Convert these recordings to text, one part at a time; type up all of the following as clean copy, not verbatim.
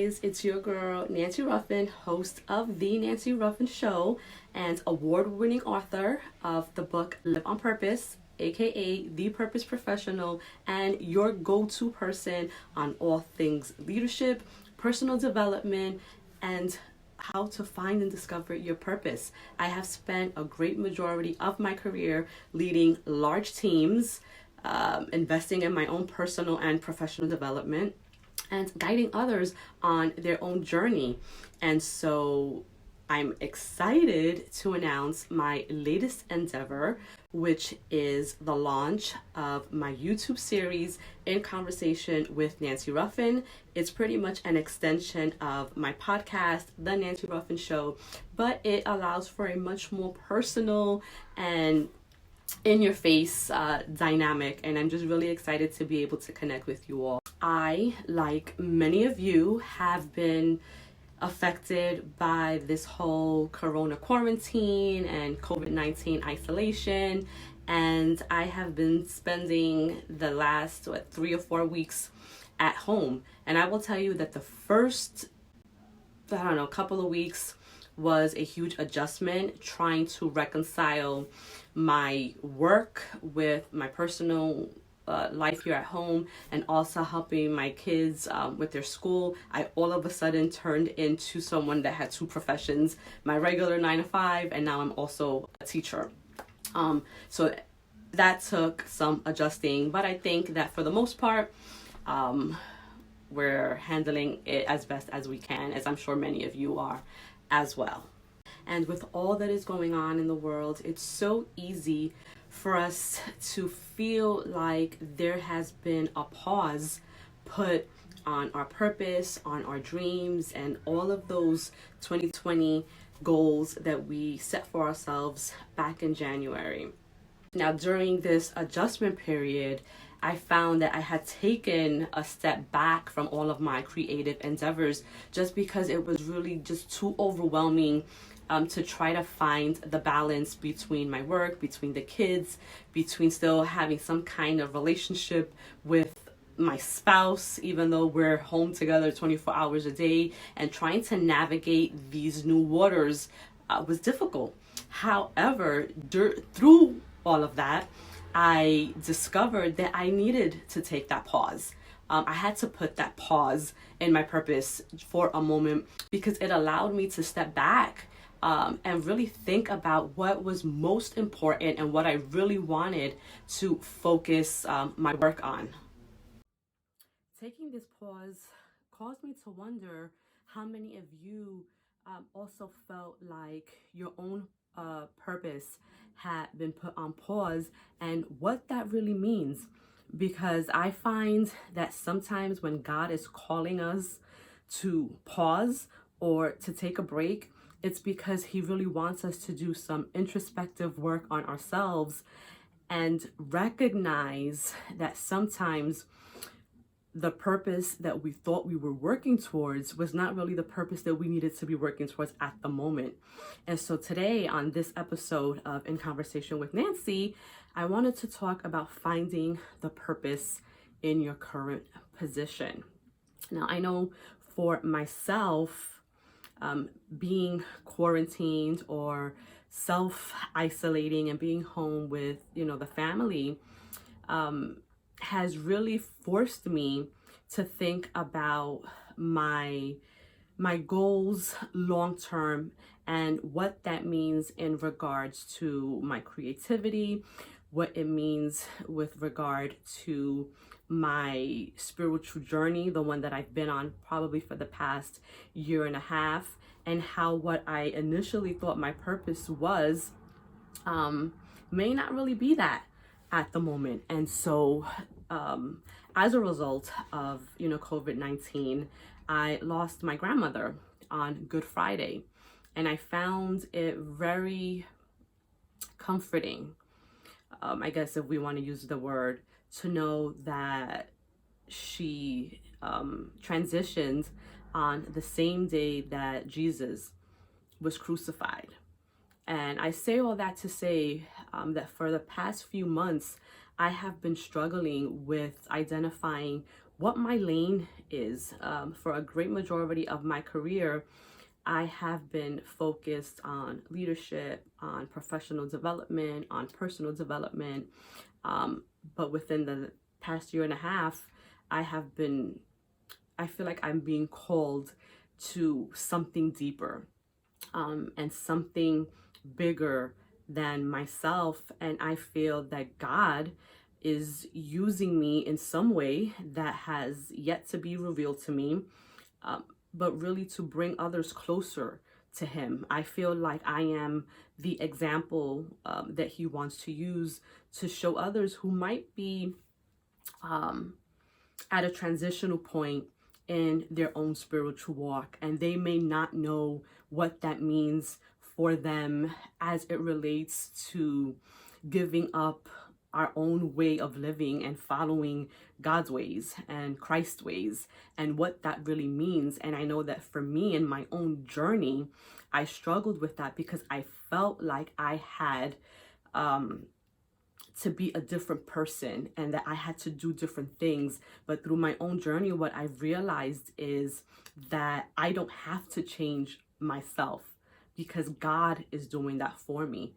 guys, it's your girl Nancy Ruffin, host of The Nancy Ruffin Show and award-winning author of the book Live on Purpose, aka The Purpose Professional, and your go-to person on all things leadership, personal development, and how to find and discover your purpose. I have spent a great majority of my career leading large teams, investing in my own personal and professional development, and guiding others on their own journey. And so I'm excited to announce my latest endeavor, which is the launch of my YouTube series, In Conversation with Nancy Ruffin. It's pretty much an extension of my podcast, The Nancy Ruffin Show, but it allows for a much more personal and in-your-face dynamic, and I'm just really excited to be able to connect with you all. I, like many of you, have been affected by this whole corona quarantine and COVID-19 isolation, and I have been spending the last 3 or 4 weeks at home. And I will tell you that the first, couple of weeks was a huge adjustment, trying to reconcile my work with my personal life here at home, and also helping my kids with their school. I all of a sudden turned into someone that had two professions, my regular 9 to 5, and now I'm also a teacher. So that took some adjusting, but I think that for the most part, we're handling it as best as we can, as I'm sure many of you are as well. And with all that is going on in the world, it's so easy for us to feel like there has been a pause put on our purpose, on our dreams, and all of those 2020 goals that we set for ourselves back in January. Now, during this adjustment period, I found that I had taken a step back from all of my creative endeavors just because it was really just too overwhelming to try to find the balance between my work, between the kids, between still having some kind of relationship with my spouse, even though we're home together 24 hours a day, and trying to navigate these new waters was difficult. However, through all of that, I discovered that I needed to take that pause. I had to put that pause in my purpose for a moment because it allowed me to step back and really think about what was most important and what I really wanted to focus my work on. Taking this pause caused me to wonder how many of you also felt like your own purpose had been put on pause, and what that really means. Because I find that sometimes when God is calling us to pause or to take a break, it's because he really wants us to do some introspective work on ourselves and recognize that sometimes the purpose that we thought we were working towards was not really the purpose that we needed to be working towards at the moment. And so today, on this episode of In Conversation with Nancy, I wanted to talk about finding the purpose in your current position. Now, I know for myself, being quarantined or self-isolating and being home with, the family, has really forced me to think about my goals long term and what that means in regards to my creativity, what it means with regard to my spiritual journey, the one that I've been on probably for the past 1.5 years, and how what I initially thought my purpose was may not really be that at the moment. And so as a result of COVID-19, I lost my grandmother on Good Friday, and I found it very comforting, I guess if we want to use the word, to know that she transitioned on the same day that Jesus was crucified. And I say all that to say that for the past few months, I have been struggling with identifying what my lane is. For a great majority of my career, I have been focused on leadership, on professional development, on personal development. But within the past year and a half, I feel like I'm being called to something deeper, and something bigger than myself. And I feel that God is using me in some way that has yet to be revealed to me, um, but really to bring others closer to Him. I feel like I am the example that He wants to use to show others who might be um, at a transitional point in their own spiritual walk, and they may not know what that means for them as it relates to giving up our own way of living and following God's ways and Christ's ways, and what that really means. And I know that for me in my own journey, I struggled with that because I felt like I had to be a different person and that I had to do different things. But through my own journey, what I've realized is that I don't have to change myself, because God is doing that for me.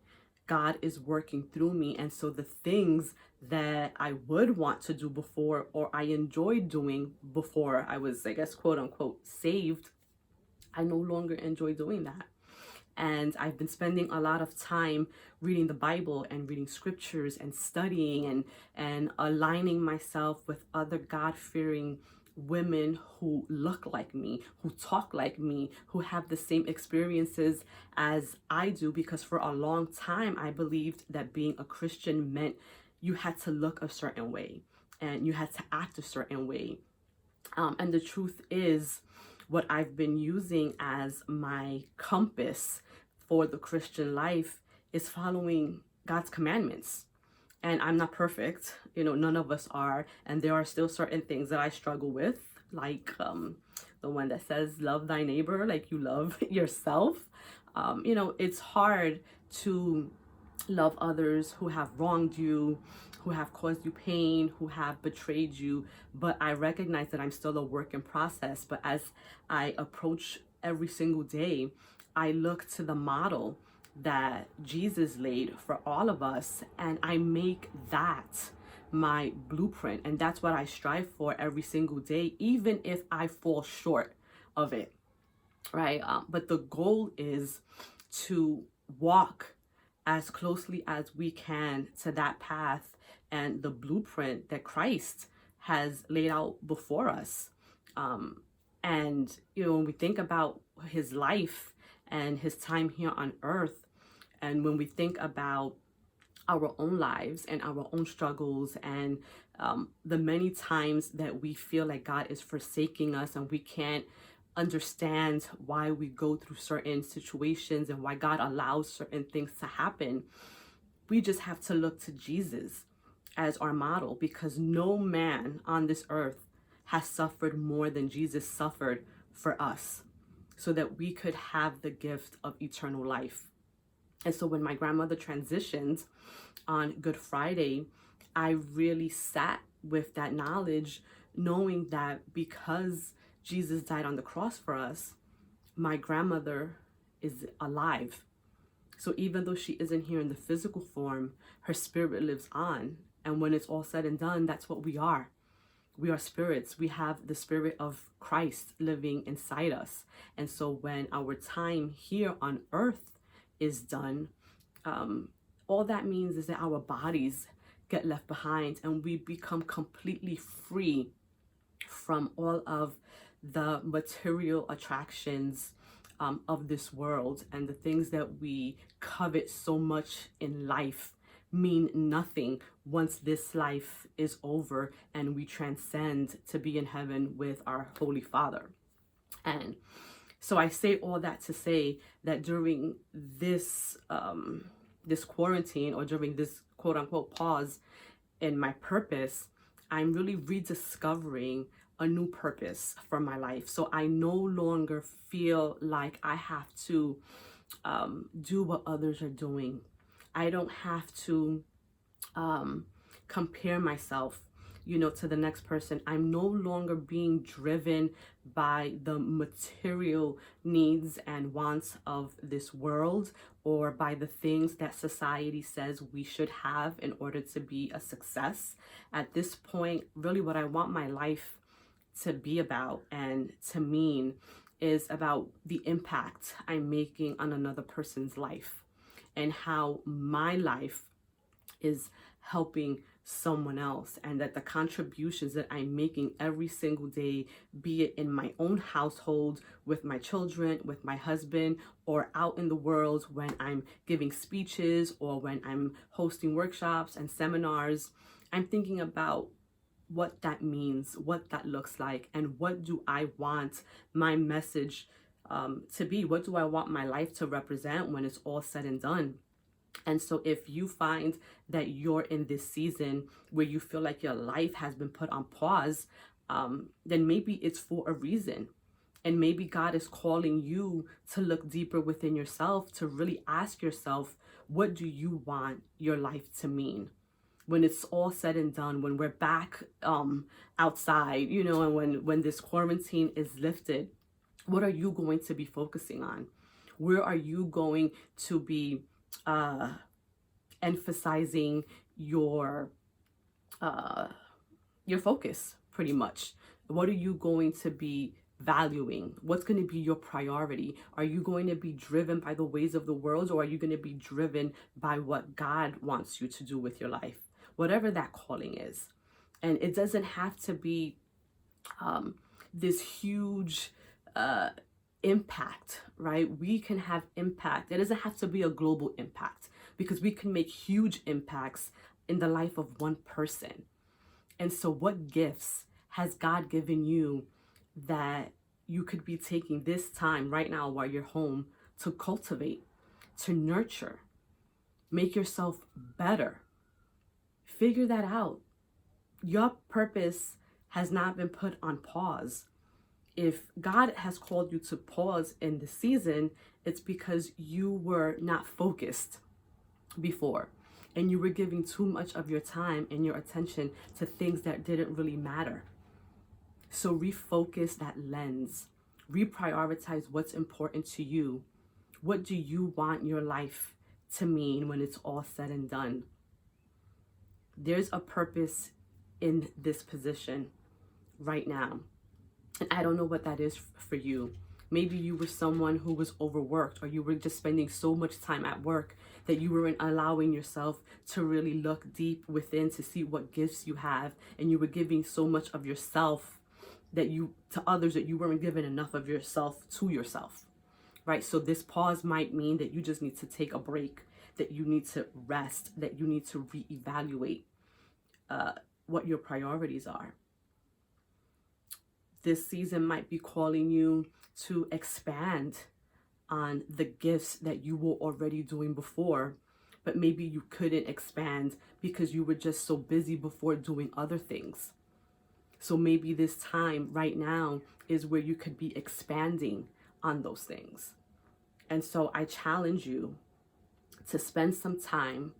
God is working through me. And so the things that I would want to do before, or I enjoyed doing before I was, I guess, quote unquote, saved, I no longer enjoy doing that. And I've been spending a lot of time reading the Bible and reading scriptures and studying and aligning myself with other God-fearing women who look like me, who talk like me, who have the same experiences as I do. Because for a long time, I believed that being a Christian meant you had to look a certain way and you had to act a certain way. And the truth is, what I've been using as my compass for the Christian life is following God's commandments. And I'm not perfect, none of us are. And there are still certain things that I struggle with, like the one that says, love thy neighbor like you love yourself. It's hard to love others who have wronged you, who have caused you pain, who have betrayed you. But I recognize that I'm still a work in process. But as I approach every single day, I look to the model that Jesus laid for all of us, and I make that my blueprint. And that's what I strive for every single day, even if I fall short of it, right? But the goal is to walk as closely as we can to that path and the blueprint that Christ has laid out before us. And, when we think about His life and His time here on earth, and when we think about our own lives and our own struggles, and the many times that we feel like God is forsaking us and we can't understand why we go through certain situations and why God allows certain things to happen, we just have to look to Jesus as our model, because no man on this earth has suffered more than Jesus suffered for us, so that we could have the gift of eternal life. And so when my grandmother transitioned on Good Friday, I really sat with that knowledge, knowing that because Jesus died on the cross for us, my grandmother is alive. So even though she isn't here in the physical form, her spirit lives on. And when it's all said and done, that's what we are. We are spirits. We have the spirit of Christ living inside us. And so when our time here on earth is done, all that means is that our bodies get left behind and we become completely free from all of the material attractions of this world, and the things that we covet so much in life mean nothing once this life is over and we transcend to be in heaven with our Holy Father. And so I say all that to say that during this this quarantine, or during this quote unquote pause in my purpose, I'm really rediscovering a new purpose for my life. So I no longer feel like I have to do what others are doing. I don't have to compare myself, to the next person, I'm no longer being driven by the material needs and wants of this world, or by the things that society says we should have in order to be a success. At this point, really what I want my life to be about and to mean is about the impact I'm making on another person's life, and how my life is helping someone else, and that the contributions that I'm making every single day, be it in my own household, with my children, with my husband, or out in the world when I'm giving speeches or when I'm hosting workshops and seminars, I'm thinking about what that means, what that looks like, and what do I want my message to be? What do I want my life to represent when it's all said and done? And so if you find that you're in this season where you feel like your life has been put on pause, then maybe it's for a reason. And maybe God is calling you to look deeper within yourself, to really ask yourself, what do you want your life to mean? When it's all said and done, when we're back outside, and when this quarantine is lifted, what are you going to be focusing on? Where are you going to be emphasizing your focus, pretty much? What are you going to be valuing? What's going to be your priority? Are you going to be driven by the ways of the world, or are you going to be driven by what God wants you to do with your life? Whatever that calling is. And it doesn't have to be this huge impact, right? We can have impact. It doesn't have to be a global impact, because we can make huge impacts in the life of one person. And so what gifts has God given you that you could be taking this time right now while you're home to cultivate, to nurture, make yourself better? Figure that out. Your purpose has not been put on pause. If God has called you to pause in the season, it's because you were not focused before, and you were giving too much of your time and your attention to things that didn't really matter. So refocus that lens. Reprioritize what's important to you. What do you want your life to mean when it's all said and done? There's a purpose in this position right now. And I don't know what that is for you. Maybe you were someone who was overworked, or you were just spending so much time at work that you weren't allowing yourself to really look deep within to see what gifts you have. And you were giving so much of yourself to others that you weren't giving enough of yourself to yourself, right? So this pause might mean that you just need to take a break, that you need to rest, that you need to reevaluate what your priorities are. This season might be calling you to expand on the gifts that you were already doing before, but maybe you couldn't expand because you were just so busy before doing other things. So maybe this time right now is where you could be expanding on those things. And so I challenge you to spend some time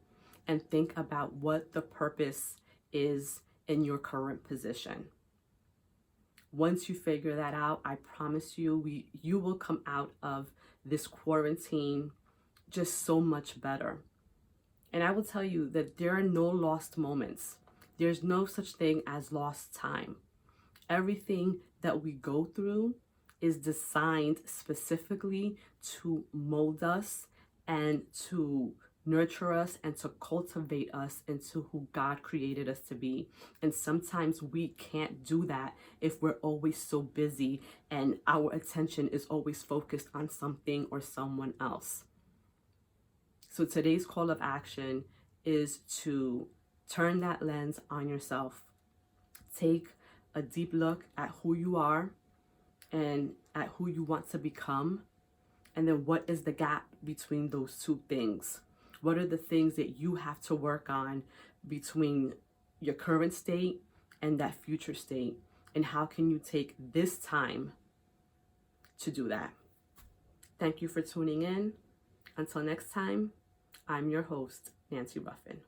and think about what the purpose is in your current position. Once you figure that out, I promise you, you will come out of this quarantine just so much better. And I will tell you that there are no lost moments. There's no such thing as lost time. Everything that we go through is designed specifically to mold us and to nurture us and to cultivate us into who God created us to be. And sometimes we can't do that if we're always so busy and our attention is always focused on something or someone else. So today's call of action is to turn that lens on yourself. Take a deep look at who you are and at who you want to become. And then what is the gap between those two things? What are the things that you have to work on between your current state and that future state? And how can you take this time to do that? Thank you for tuning in. Until next time, I'm your host, Nancy Ruffin.